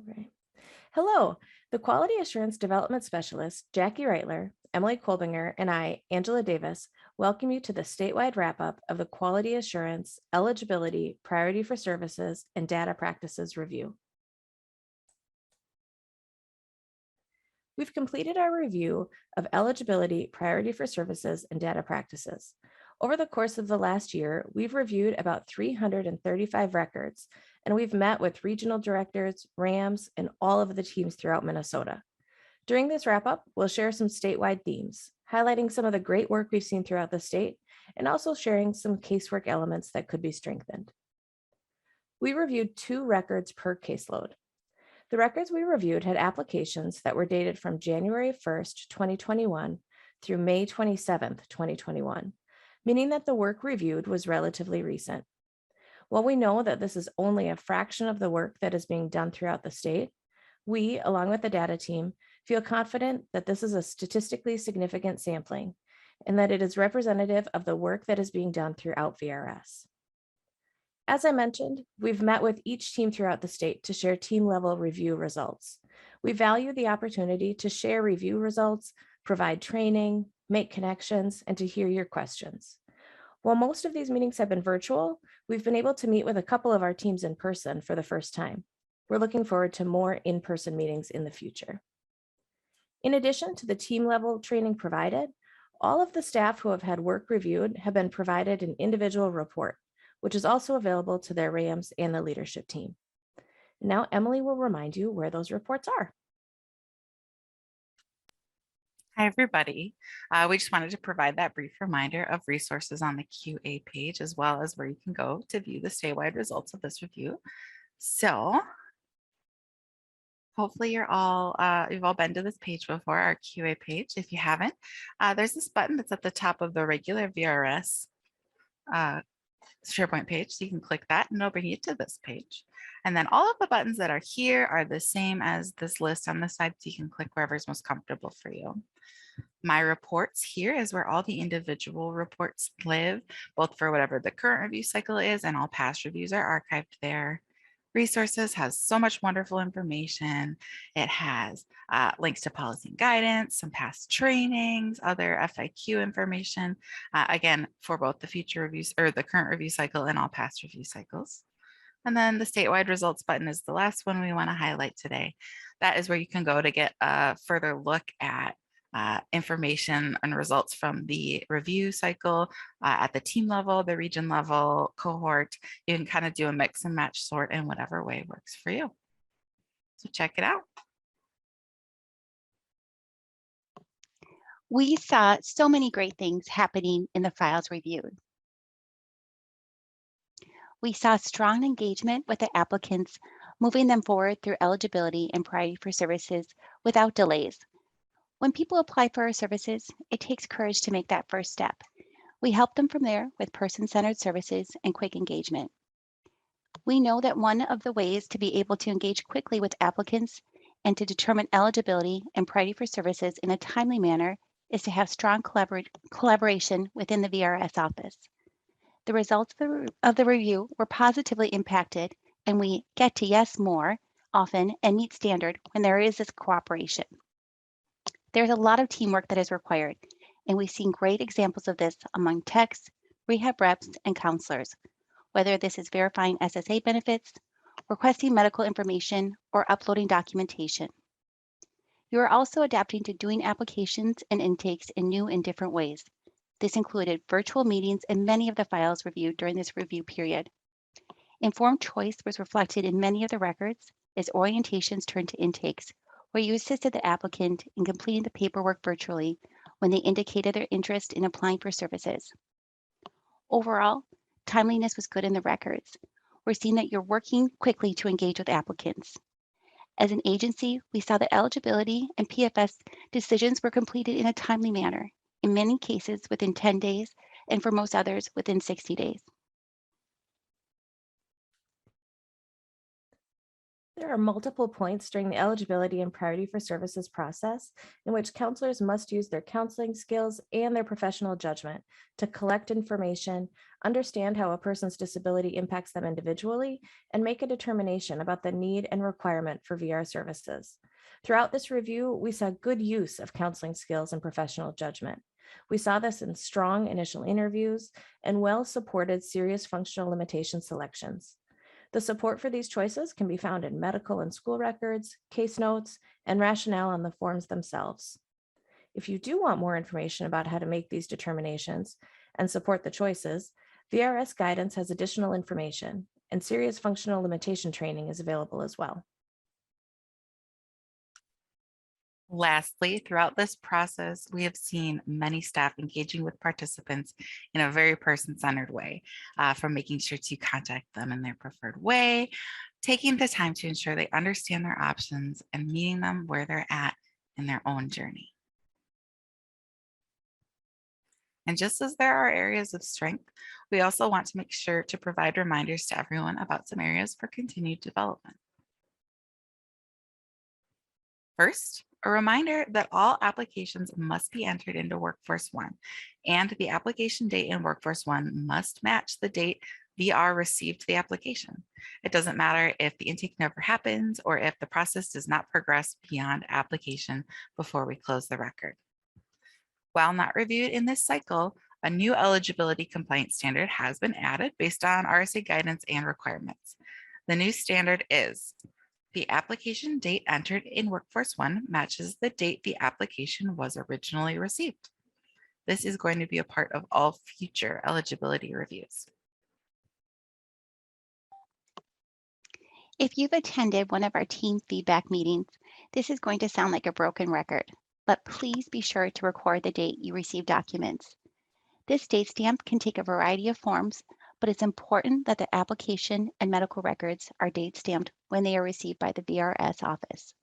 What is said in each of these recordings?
Right. Hello, the Quality Assurance Development Specialist, Jackie Reitler, Emily Kolbinger, and I, Angela Davis, welcome you to the statewide wrap-up of the Quality Assurance, Eligibility, Priority for Services, and Data Practices Review. We've completed our review of eligibility, priority for services, and data practices. Over the course of the last year, we've reviewed about 335 records, and we've met with regional directors, RAMs, and all of the teams throughout Minnesota. During this wrap up, we'll share some statewide themes, highlighting some of the great work we've seen throughout the state, and also sharing some casework elements that could be strengthened. We reviewed 2 records per caseload. The records we reviewed had applications that were dated from January 1st, 2021 through May 27th, 2021, meaning that the work reviewed was relatively recent. While we know that this is only a fraction of the work that is being done throughout the state, we, along with the data team, feel confident that this is a statistically significant sampling and that it is representative of the work that is being done throughout VRS. As I mentioned, we've met with each team throughout the state to share team-level review results. We value the opportunity to share review results, provide training, make connections, and to hear your questions. While most of these meetings have been virtual, we've been able to meet with a couple of our teams in person for the first time. We're looking forward to more in-person meetings in the future. In addition to the team-level training provided, all of the staff who have had work reviewed have been provided an individual report, which is also available to their RAMs and the leadership team. Now, Emily will remind you where those reports are. Hi, everybody. We just wanted to provide that brief reminder of resources on the QA page, as well as where you can go to view the statewide results of this review. So hopefully you've all been to this page before, our QA page. If you haven't, there's this button that's at the top of the regular VRS SharePoint page. So you can click that and it'll bring you to this page. And then all of the buttons that are here are the same as this list on the side. So you can click wherever is most comfortable for you. My reports here is where all the individual reports live, both for whatever the current review cycle is and all past reviews are archived there. Resources has so much wonderful information. It has links to policy and guidance, some past trainings, other FIQ information, again, for both the future reviews or the current review cycle and all past review cycles. And then the statewide results button is the last one we want to highlight today. That is where you can go to get a further look at information and results from the review cycle at the team level, the region level, cohort. You can kind of do a mix and match sort in whatever way works for you. So check it out. We saw so many great things happening in the files reviewed. We saw strong engagement with the applicants, moving them forward through eligibility and priority for services without delays. When people apply for our services, it takes courage to make that first step. We help them from there with person-centered services and quick engagement. We know that one of the ways to be able to engage quickly with applicants and to determine eligibility and priority for services in a timely manner is to have strong collaboration within the VRS office. The results of the review were positively impacted, and we get to yes more often and meet standard when there is this cooperation. There's a lot of teamwork that is required, and we've seen great examples of this among techs, rehab reps, and counselors, whether this is verifying SSA benefits, requesting medical information, or uploading documentation. You are also adapting to doing applications and intakes in new and different ways. This included virtual meetings in many of the files reviewed during this review period. Informed choice was reflected in many of the records as orientations turned to intakes, where you assisted the applicant in completing the paperwork virtually when they indicated their interest in applying for services. Overall, timeliness was good in the records. We're seeing that you're working quickly to engage with applicants. As an agency, we saw that eligibility and PFS decisions were completed in a timely manner, in many cases within 10 days, and for most others within 60 days. There are multiple points during the eligibility and priority for services process in which counselors must use their counseling skills and their professional judgment to collect information, understand how a person's disability impacts them individually, and make a determination about the need and requirement for VR services. Throughout this review, we saw good use of counseling skills and professional judgment. We saw this in strong initial interviews and well-supported serious functional limitation selections. The support for these choices can be found in medical and school records, case notes, and rationale on the forms themselves. If you do want more information about how to make these determinations and support the choices, VRS guidance has additional information, and serious functional limitation training is available as well. Lastly, throughout this process, we have seen many staff engaging with participants in a very person-centered way, from making sure to contact them in their preferred way, taking the time to ensure they understand their options, and meeting them where they're at in their own journey. And just as there are areas of strength, we also want to make sure to provide reminders to everyone about some areas for continued development. First, a reminder that all applications must be entered into Workforce One, and the application date in Workforce One must match the date VR received the application. It doesn't matter if the intake never happens or if the process does not progress beyond application before we close the record. While not reviewed in this cycle, a new eligibility compliance standard has been added based on RSA guidance and requirements. The new standard is: the application date entered in Workforce One matches the date the application was originally received. This is going to be a part of all future eligibility reviews. If you've attended one of our team feedback meetings, this is going to sound like a broken record, but please be sure to record the date you receive documents. This date stamp can take a variety of forms, but it's important that the application and medical records are date stamped when they are received by the VRS office.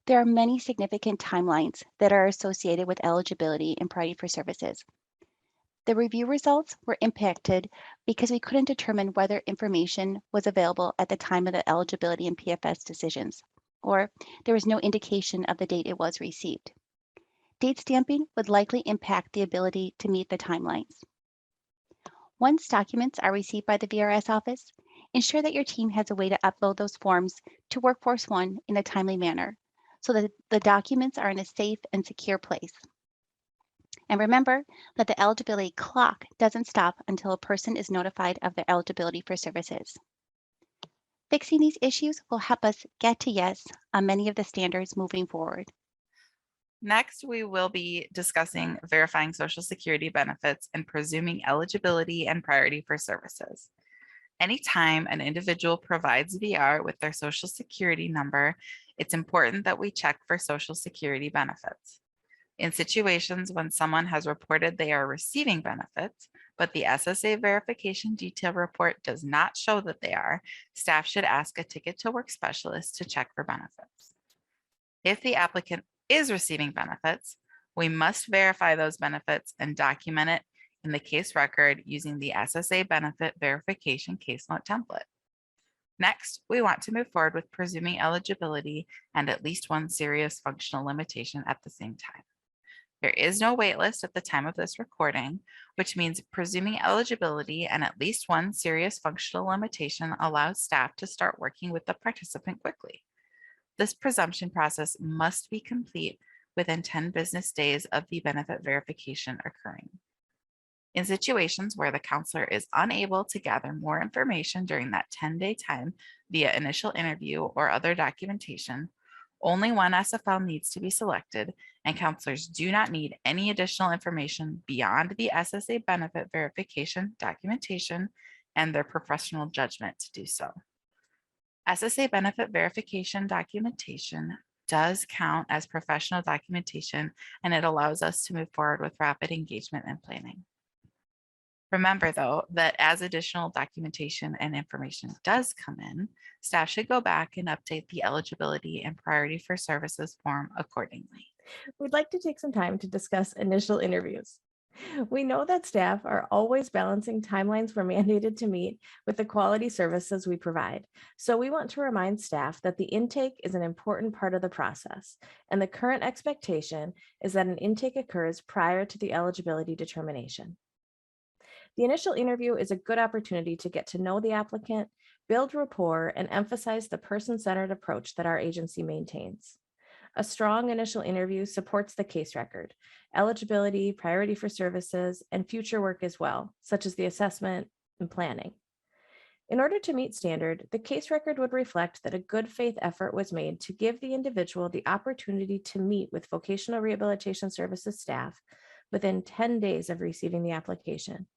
There are many significant timelines that are associated with eligibility and priority for services. The review results were impacted because we couldn't determine whether information was available at the time of the eligibility and PFS decisions, or there was no indication of the date it was received. Date stamping would likely impact the ability to meet the timelines. Once documents are received by the VRS office, ensure that your team has a way to upload those forms to Workforce One in a timely manner so that the documents are in a safe and secure place. And remember that the eligibility clock doesn't stop until a person is notified of their eligibility for services. Fixing these issues will help us get to yes on many of the standards moving forward. Next, we will be discussing verifying Social Security benefits and presuming eligibility and priority for services. Anytime an individual provides VR with their Social Security number, it's important that we check for Social Security benefits. In situations when someone has reported they are receiving benefits, but the SSA verification detail report does not show that they are, staff should ask a Ticket to Work specialist to check for benefits. If the applicant is receiving benefits, we must verify those benefits and document it in the case record using the SSA benefit verification case note template. Next, we want to move forward with presuming eligibility and at least one serious functional limitation at the same time. There is no waitlist at the time of this recording, which means presuming eligibility and at least one serious functional limitation allows staff to start working with the participant quickly. This presumption process must be complete within 10 business days of the benefit verification occurring. In situations where the counselor is unable to gather more information during that 10-day time via initial interview or other documentation, only one SFL needs to be selected, and counselors do not need any additional information beyond the SSA benefit verification documentation and their professional judgment to do so. SSA benefit verification documentation does count as professional documentation, and it allows us to move forward with rapid engagement and planning. Remember, though, that as additional documentation and information does come in, staff should go back and update the eligibility and priority for services form accordingly. We'd like to take some time to discuss initial interviews. We know that staff are always balancing timelines we're mandated to meet with the quality services we provide. So we want to remind staff that the intake is an important part of the process, and the current expectation is that an intake occurs prior to the eligibility determination. The initial interview is a good opportunity to get to know the applicant, build rapport, and emphasize the person-centered approach that our agency maintains. A strong initial interview supports the case record, eligibility, priority for services, and future work as well, such as the assessment and planning. In order to meet standard, the case record would reflect that a good faith effort was made to give the individual the opportunity to meet with vocational rehabilitation services staff within 10 days of receiving the application.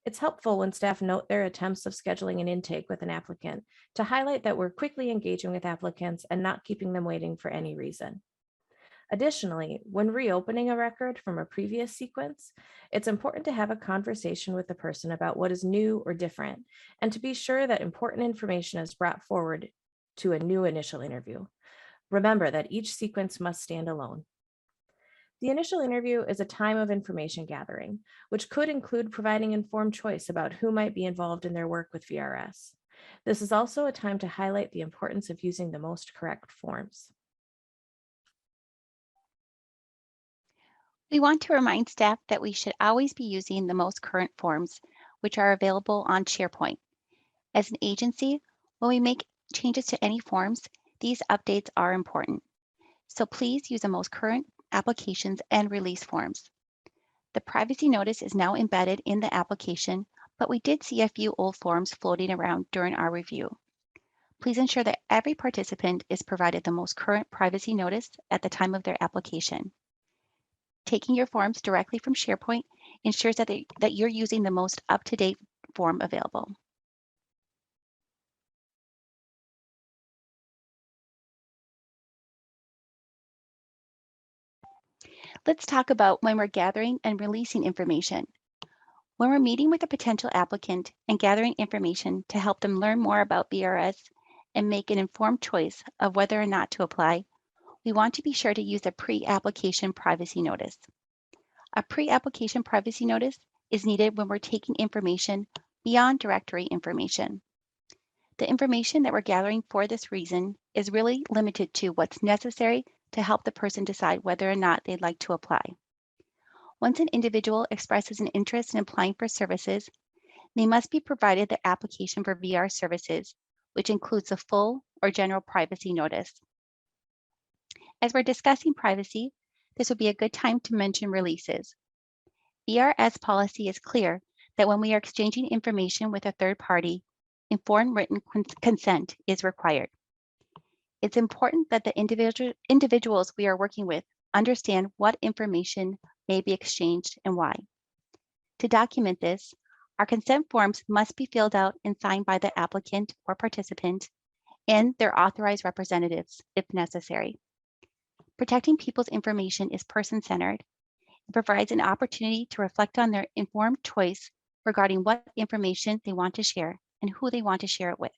It's helpful when staff note their attempts of scheduling an intake with an applicant to highlight that we're quickly engaging with applicants and not keeping them waiting for any reason. Additionally, when reopening a record from a previous sequence, it's important to have a conversation with the person about what is new or different, and to be sure that important information is brought forward to a new initial interview. Remember that each sequence must stand alone. The initial interview is a time of information gathering, which could include providing informed choice about who might be involved in their work with VRS. This is also a time to highlight the importance of using the most correct forms. We want to remind staff that we should always be using the most current forms, which are available on SharePoint. As an agency, when we make changes to any forms, these updates are important. So please use the most current applications and release forms. The privacy notice is now embedded in the application, but we did see a few old forms floating around during our review. Please ensure that every participant is provided the most current privacy notice at the time of their application. Taking your forms directly from SharePoint ensures that you're using the most up-to-date form available. Let's talk about when we're gathering and releasing information. When we're meeting with a potential applicant and gathering information to help them learn more about VRS and make an informed choice of whether or not to apply, we want to be sure to use a pre-application privacy notice. A pre-application privacy notice is needed when we're taking information beyond directory information. The information that we're gathering for this reason is really limited to what's necessary to help the person decide whether or not they'd like to apply. Once an individual expresses an interest in applying for services, they must be provided the application for VR services, which includes a full or general privacy notice. As we're discussing privacy, this would be a good time to mention releases. VRS policy is clear that when we are exchanging information with a third party, informed written consent is required. It's important that the individuals we are working with understand what information may be exchanged and why. To document this, our consent forms must be filled out and signed by the applicant or participant and their authorized representatives if necessary. Protecting people's information is person-centered. It provides an opportunity to reflect on their informed choice regarding what information they want to share and who they want to share it with.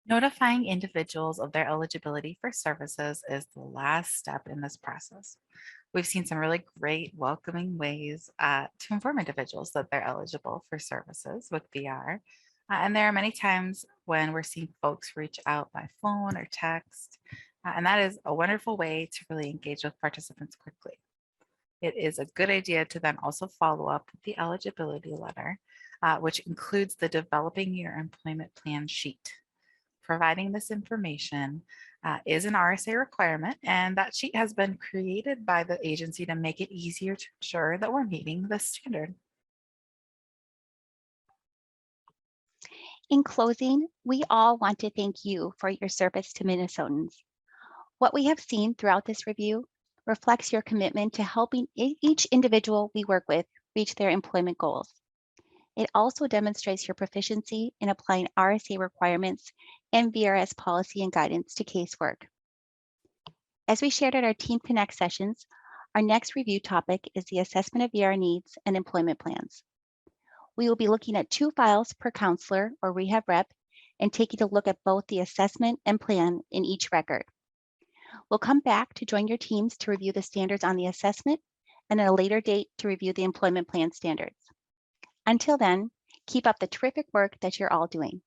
Notifying individuals of their eligibility for services is the last step in this process. We've seen some really great welcoming ways to inform individuals that they're eligible for services with VR. And there are many times when we're seeing folks reach out by phone or text, and that is a wonderful way to really engage with participants quickly. It is a good idea to then also follow up with the eligibility letter, which includes the developing your employment plan sheet. Providing this information is an RSA requirement, and that sheet has been created by the agency to make it easier to ensure that we're meeting the standard. In closing, we all want to thank you for your service to Minnesotans. What we have seen throughout this review reflects your commitment to helping each individual we work with reach their employment goals. It also demonstrates your proficiency in applying RSA requirements and VRS policy and guidance to casework. As we shared at our Team Connect sessions, our next review topic is the assessment of VR needs and employment plans. We will be looking at 2 files per counselor or rehab rep and taking a look at both the assessment and plan in each record. We'll come back to join your teams to review the standards on the assessment and at a later date to review the employment plan standards. Until then, keep up the terrific work that you're all doing.